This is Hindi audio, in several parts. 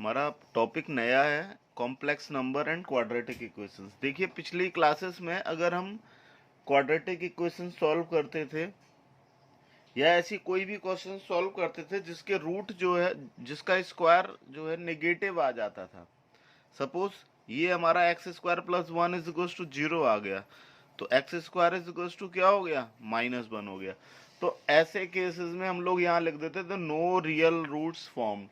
हमारा टॉपिक नया है, complex number and quadratic equations. देखिए, पिछली क्लासेस में अगर हम क्वाड्रेटिक इक्वेशन सॉल्व करते थे या ऐसी कोई भी क्वेश्चन सॉल्व करते थे जिसके रूट जो है, जिसका स्क्वायर जो है नेगेटिव आ जाता था। सपोज ये हमारा X square plus one is equal to zero आ गया, तो X square is equal to क्या हो गया, -1 हो गया। तो ऐसे केसेस में हम लोग यहाँ लिख देते थे नो रियल रूट्स फॉर्म।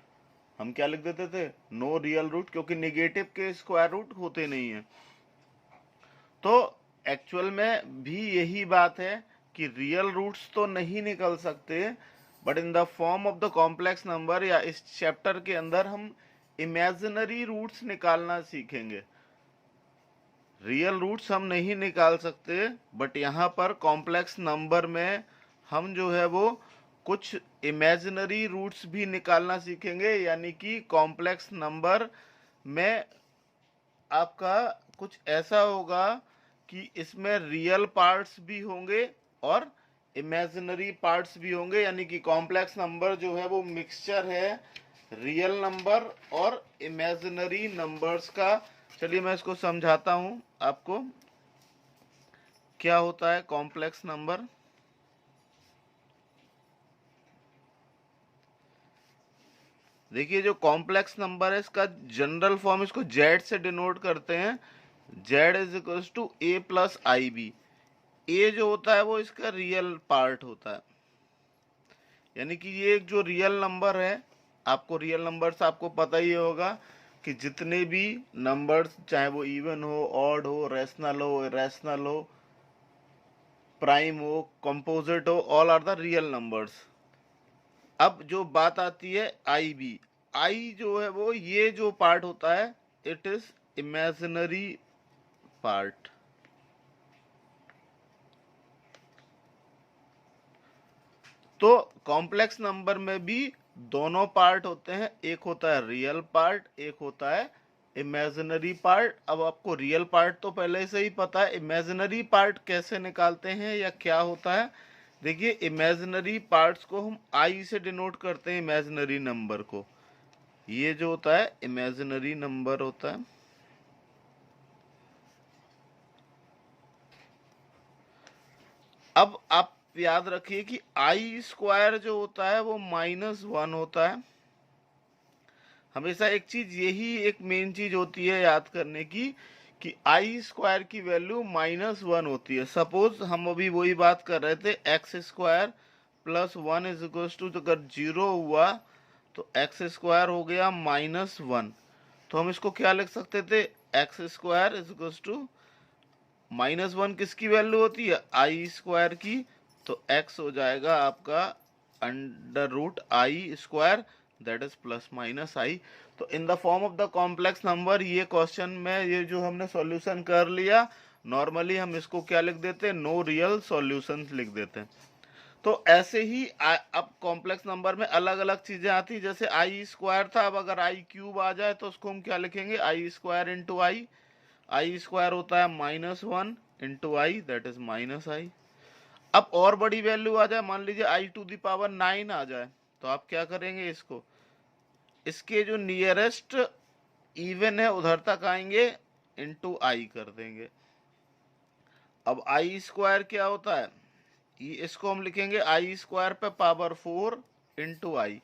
हम क्या लिख देते थे, नो रियल रूट, क्योंकि निगेटिव के स्क्वायर रूट होते नहीं है। तो एक्चुअल में भी यही बात है कि रियल रूट्स तो नहीं निकल सकते, but in the form of the complex number या इस चैप्टर के अंदर हम इमेजिनरी रूट्स निकालना सीखेंगे। रियल रूट्स हम नहीं निकाल सकते, बट यहाँ पर कॉम्प्लेक्स नंबर में हम जो है वो कुछ इमेजिनरी रूट्स भी निकालना सीखेंगे। यानी कि कॉम्प्लेक्स नंबर में आपका कुछ ऐसा होगा कि इसमें रियल पार्ट्स भी होंगे और इमेजिनरी पार्ट्स भी होंगे। यानी कि कॉम्प्लेक्स नंबर जो है वो मिक्सचर है रियल नंबर और इमेजिनरी नंबर्स का। चलिए मैं इसको समझाता हूं आपको, क्या होता है कॉम्प्लेक्स नंबर। देखिए, जो कॉम्प्लेक्स नंबर है इसका जनरल फॉर्म, इसको जेड से डिनोट करते हैं। Z is equal to A plus I B. A जो होता है वो इसका रियल पार्ट होता है। यानी कि ये एक जो रियल नंबर है, आपको रियल नंबर्स आपको पता ही होगा कि जितने भी नंबर्स, चाहे वो इवन हो, ऑड हो, रैशनल हो, इरेशनल हो, प्राइम हो, कंपोजिट हो, all are the real numbers. अब जो बात आती है आई बी, आई जो है वो ये जो पार्ट होता है, इट इज इमेजिनरी पार्ट। तो कॉम्प्लेक्स नंबर में भी दोनों पार्ट होते हैं, एक होता है रियल पार्ट, एक होता है इमेजिनरी पार्ट। अब आपको रियल पार्ट तो पहले से ही पता है, इमेजिनरी पार्ट कैसे निकालते हैं या क्या होता है। देखिए, इमेजिनरी पार्ट्स को हम आई से डिनोट करते हैं, इमेजिनरी नंबर को। ये जो होता है इमेजिनरी नंबर होता है। अब आप याद रखिए कि आई स्क्वायर जो होता है वो -1 होता है। हमेशा एक चीज, यही एक मेन चीज होती है याद करने की, कि आई स्क्वायर की वैल्यू -1 होती है। सपोज हम अभी वही बात कर रहे थे, X square plus 1 is equal to, अगर 0 हुआ तो एक्स स्क्वायर हो गया -1। तो हम इसको क्या लिख सकते थे, X square is equal to -1 किसकी वैल्यू होती है, आई स्क्वायर की। तो एक्स हो जाएगा आपका under root I square, that is plus minus I. तो in the form of the complex number, ये क्वेश्चन में ये जो हमने सॉल्यूशन कर लिया, नॉर्मली हम इसको क्या लिख देते हैं, नो रियल सॉल्यूशंस लिख देते हैं। तो ऐसे ही अब कॉम्प्लेक्स नंबर में अलग अलग चीजें आती, जैसे आई स्क्वायर था, अब अगर आई क्यूब आ जाए तो उसको हम क्या लिखेंगे, I square into I. I square होता है -1 into I, that is minus I. अब और बड़ी वैल्यू आ जाए, मान लीजिए आई टू द पावर 9 आ जाए, तो आप क्या करेंगे, इसको इसके जो नियरेस्ट इवन है उधर तक आएंगे, इंटू आई कर देंगे। अब आई स्क्वायर क्या होता है, इसको हम लिखेंगे आई स्क्वायर पे पावर 4 इंटू आई।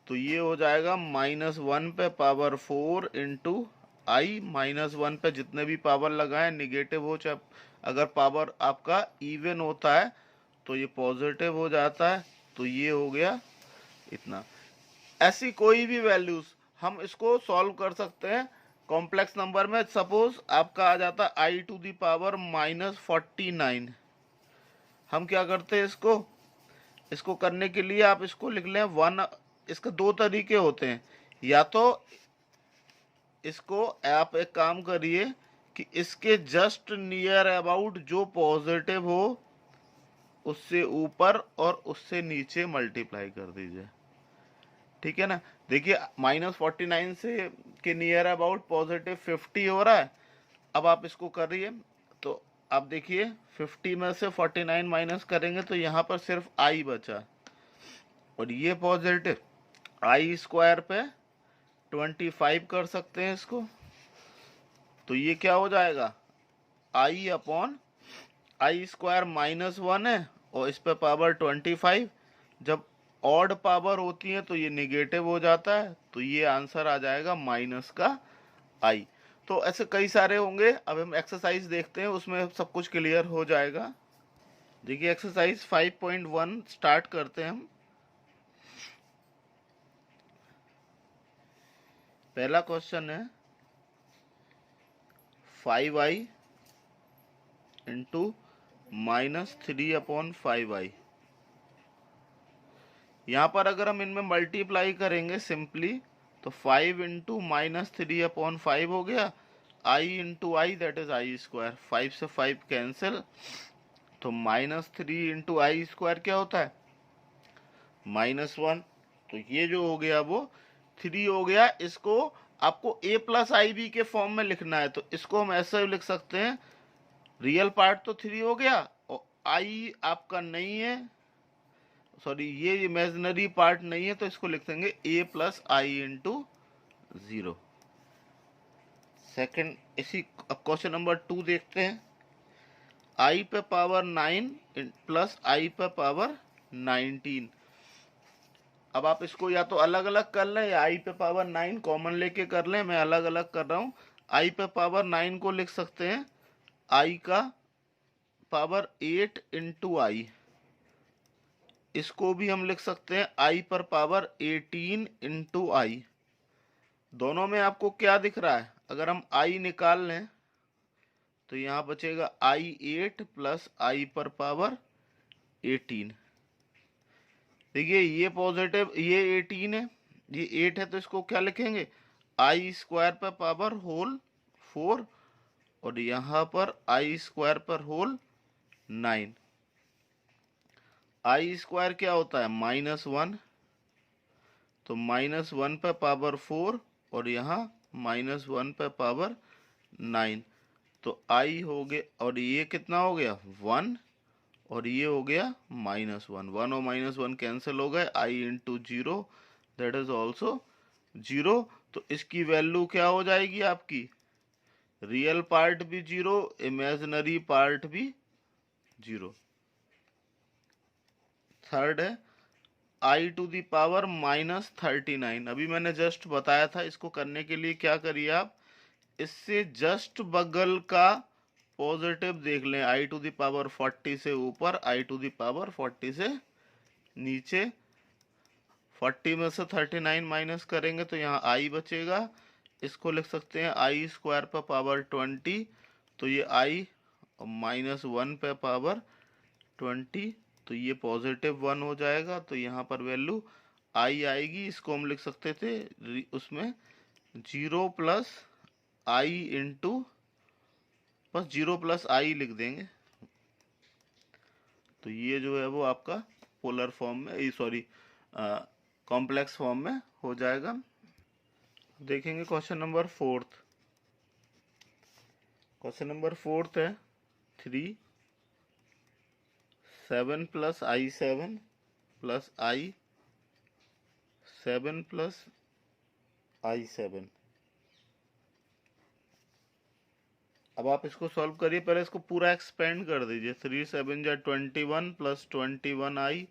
तो ये हो जाएगा -1 पे पावर 4 इंटू आई। -1 पे जितने भी पावर लगाए निगेटिव हो, चाहे अगर पावर आपका इवन होता है तो ये पॉजिटिव हो जाता है। तो ये हो गया इतना। ऐसी कोई भी वैल्यूज हम इसको सॉल्व कर सकते हैं कॉम्प्लेक्स नंबर में। सपोज आपका आ जाता है आई टू द पावर -49। हम क्या करते हैं, इसको करने के लिए आप इसको लिख लें 1। इसके दो तरीके होते हैं, या तो इसको आप एक काम करिए कि इसके जस्ट नियर अबाउट जो पॉजिटिव हो उससे ऊपर और उससे नीचे मल्टीप्लाई कर दीजिए, ठीक है ना। देखिए, -49 से के नियर अबाउट पॉजिटिव 50 हो रहा है। अब आप इसको करिए, तो आप देखिए 50 में से 49 माइनस करेंगे तो यहाँ पर सिर्फ आई बचा, और ये पॉजिटिव आई स्क्वायर पे 25 कर सकते हैं इसको। तो ये क्या हो जाएगा, आई अपॉन आई स्क्वायर -1 है और इस पे पावर 25। जब ऑड पावर होती है तो ये निगेटिव हो जाता है, तो ये आंसर आ जाएगा माइनस का आई। तो ऐसे कई सारे होंगे। अब हम एक्सरसाइज देखते हैं, उसमें सब कुछ क्लियर हो जाएगा। देखिए एक्सरसाइज 5.1 स्टार्ट करते हैं हम। पहला क्वेश्चन है 5i इंटू -3/5i। यहाँ पर अगर हम इनमें मल्टीप्लाई करेंगे सिंपली, तो 5 इंटू -3/5 हो गया, i into I that is I square, 5 से 5 कैंसिल, तो -3 इंटू आई स्क्वायर क्या होता है, -1। तो ये जो हो गया वो 3 हो गया। इसको आपको a प्लस आई बी के फॉर्म में लिखना है, तो इसको हम ऐसे लिख सकते हैं, रियल पार्ट तो 3 हो गया और आई आपका नहीं है, सॉरी ये इमेजिनरी पार्ट नहीं है, तो इसको लिख देंगे a plus I into 0। Second, इसी क्वेश्चन नंबर 2 देखते हैं। i पे पावर 9 प्लस i पे पावर 19। अब आप इसको या तो अलग अलग कर लें या i पे पावर 9 कॉमन लेके कर लें। मैं अलग अलग कर रहा हूं। i पे पावर 9 को लिख सकते हैं i का पावर 8 इंटू आई। इसको भी हम लिख सकते हैं i पर पावर 18 इंटू आई। दोनों में आपको क्या दिख रहा है, अगर हम i निकाल लें तो यहां बचेगा i8 प्लस i पर पावर 18। देखिए ये पॉजिटिव, ये 18 है, ये 8 है, तो इसको क्या लिखेंगे, आई स्क्वायर पर पावर होल 4 और यहाँ पर आई स्क्वायर पर होल 9। आई स्क्वायर क्या होता है, -1, तो -1 पे पावर 4 और यहाँ -1 पे पावर 9। तो आई हो गया, और ये कितना हो गया 1 और ये हो गया -1। 1 और -1 कैंसिल हो गए, आई इंटू 0 दैट इज ऑल्सो 0। तो इसकी वैल्यू क्या हो जाएगी आपकी, रियल पार्ट भी 0, इमेजिनरी पार्ट भी 0। थर्ड है i टू दी पावर -39। अभी मैंने जस्ट बताया था, इसको करने के लिए क्या करिए आप, इससे जस्ट बगल का पॉजिटिव देख लें, i टू दी पावर 40 से ऊपर, i टू दी पावर 40 से नीचे। 40 में से 39 माइनस करेंगे तो यहाँ i बचेगा। इसको लिख सकते हैं i स्क्वायर पर पावर 20, तो ये i -1 पे पावर 20, तो ये +1 हो जाएगा। तो यहाँ पर वैल्यू i आएगी, इसको हम लिख सकते थे उसमें 0 प्लस आई इंटू, बस 0 प्लस आई लिख देंगे। तो ये जो है वो आपका पोलर फॉर्म में, सॉरी कॉम्प्लेक्स फॉर्म में हो जाएगा। देखेंगे क्वेश्चन नंबर 4। क्वेश्चन नंबर 4 है 3 7 plus i7 plus i 7 plus i7। अब आप इसको सॉल्व करिए, पहले इसको पूरा एक्सपेंड कर दीजिए। 3 7 जा 21 plus 21i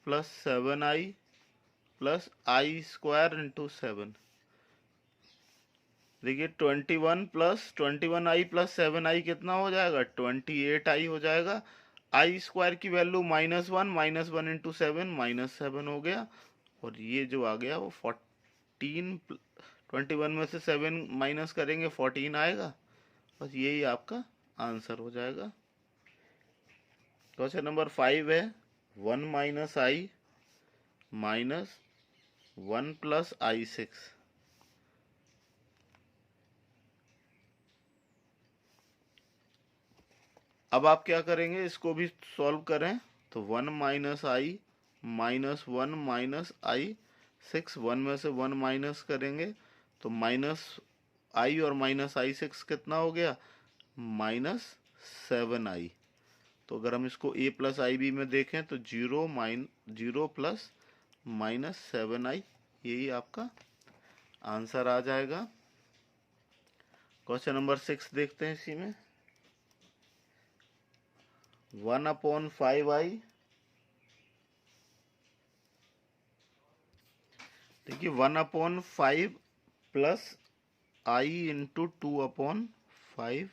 plus 7i plus I square into 7। देखिए 21 प्लस 21i प्लस 7i कितना हो जाएगा, 28i हो जाएगा। आई स्क्वायर की वैल्यू -1 इंटू 7 -7 हो गया, और ये जो आ गया वो 14। 21 में से 7 माइनस करेंगे 14 आएगा। बस यही आपका आंसर हो जाएगा। क्वेश्चन नंबर 5 है 1 माइनस आई माइनस 1 प्लस i6। अब आप क्या करेंगे, इसको भी सॉल्व करें। तो 1 माइनस आई माइनस 1 माइनस i6, 1 में से 1 माइनस करेंगे तो माइनस आई और माइनस i6 कितना हो गया, -7i। तो अगर हम इसको a प्लस आई बी में देखें तो 0 प्लस -7i, यही आपका आंसर आ जाएगा। क्वेश्चन नंबर 6 देखते हैं। इसी में 1/5i, देखिए 1/5 plus i into 2/5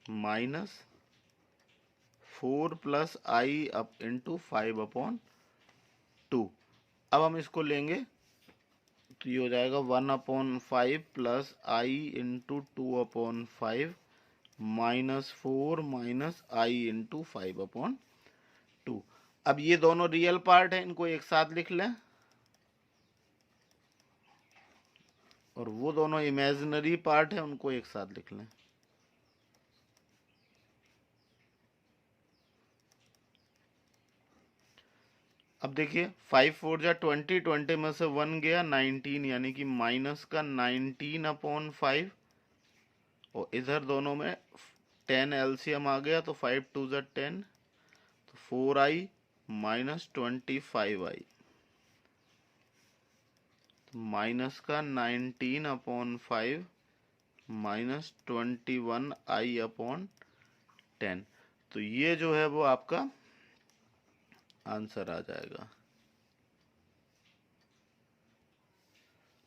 minus 4 plus i up into 5/2। अब हम इसको लेंगे तो ये हो जाएगा 1/5 plus i into 2/5 minus 4 minus i into 5/2। अब ये दोनों रियल पार्ट है, इनको एक साथ लिख लें, और वो दोनों इमेजिनरी पार्ट है, उनको एक साथ लिख लें। अब देखिए 5 4 जा 20, 20 में से 1 गया 19, यानी कि माइनस का 19/5, और इधर दोनों में 10 एलसीएम आ गया तो 5 2 जा 10, तो 4i माइनस 25i, माइनस का 19/5 माइनस 21i/10, तो ये जो है वो आपका आंसर आ जाएगा।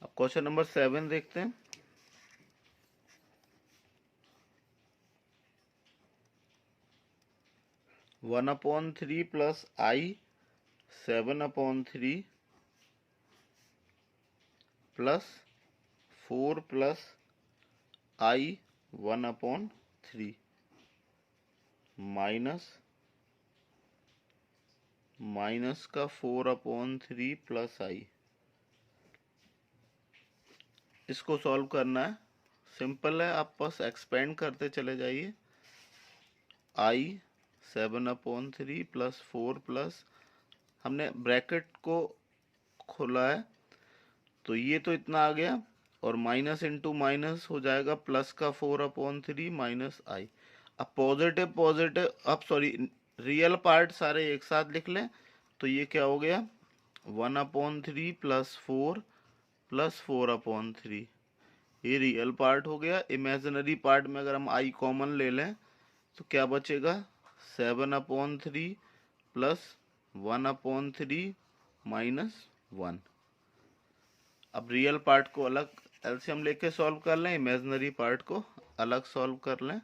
अब क्वेश्चन नंबर 7 देखते हैं। One upon 3 plus i 7/3 plus 4 plus i 1/3 minus का 4/3 प्लस i। इसको सॉल्व करना है, सिंपल है, आप बस एक्सपेंड करते चले जाइए। i 7/3 प्लस 4 प्लस, हमने ब्रैकेट को खोला है तो ये तो इतना आ गया, और माइनस इंटू माइनस हो जाएगा प्लस का 4/3 माइनस i। अब पॉजिटिव पॉजिटिव, अब सॉरी रियल पार्ट सारे एक साथ लिख लें, तो ये क्या हो गया 1/3 प्लस 4 प्लस 4/3, ये रियल पार्ट हो गया। इमेजिनरी पार्ट में अगर हम i कॉमन ले लें तो क्या बचेगा 7/3 प्लस 1/3 माइनस 1। अब रियल पार्ट को अलग एलसीएम लेके सॉल्व कर लें, इमेजिनरी पार्ट को अलग सॉल्व कर लें,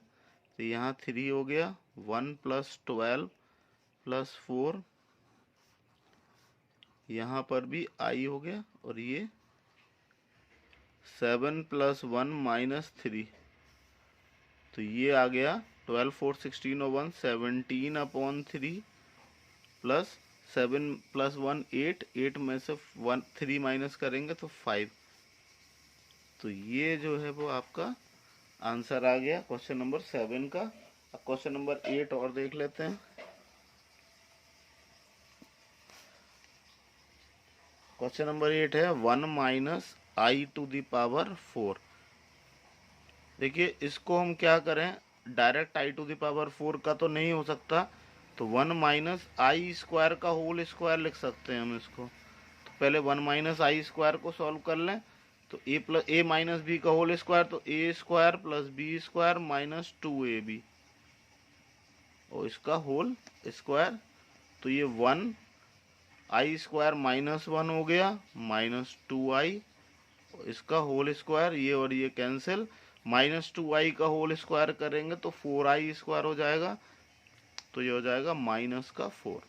तो यहाँ 3 हो गया, 1 प्लस 12 प्लस 4, यहाँ पर भी i हो गया, और ये 7 प्लस 1 माइनस 3, तो ये आ गया 12 4 16 और 1 17/3 प्लस 7 प्लस 1 8, 8 में से 1 3 माइनस करेंगे तो 5, तो ये जो है वो आपका आंसर आ गया क्वेश्चन नंबर 7 का। अब क्वेश्चन नंबर 8 और देख लेते हैं। क्वेश्चन नंबर 8 है 1 minus i to the power 4। देखिए इसको हम क्या करें, direct i to the power 4 का तो नहीं हो सकता, तो 1 माइनस आई स्क्वायर का होल स्क्वायर लिख सकते हैं हम इसको। तो पहले 1 माइनस आई स्क्वायर को सॉल्व कर लें, तो a plus A minus B का होल स्क्वायर, तो A square plus B square minus 2ab, और इसका होल स्क्वायर, तो ये 1 आई स्क्वायर माइनस 1 हो गया माइनस 2i, इसका होल स्क्वायर, ये और ये कैंसिल, माइनस 2i का होल स्क्वायर करेंगे तो 4i स्क्वायर हो जाएगा, तो ये हो जाएगा माइनस का 4।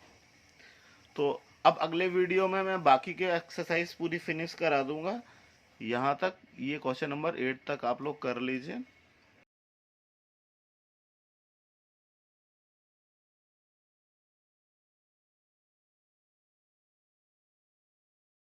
तो अब अगले वीडियो में मैं बाकी के एक्सरसाइज पूरी फिनिश करा दूंगा। यहाँ तक ये क्वेश्चन नंबर 8 तक आप लोग कर लीजिए।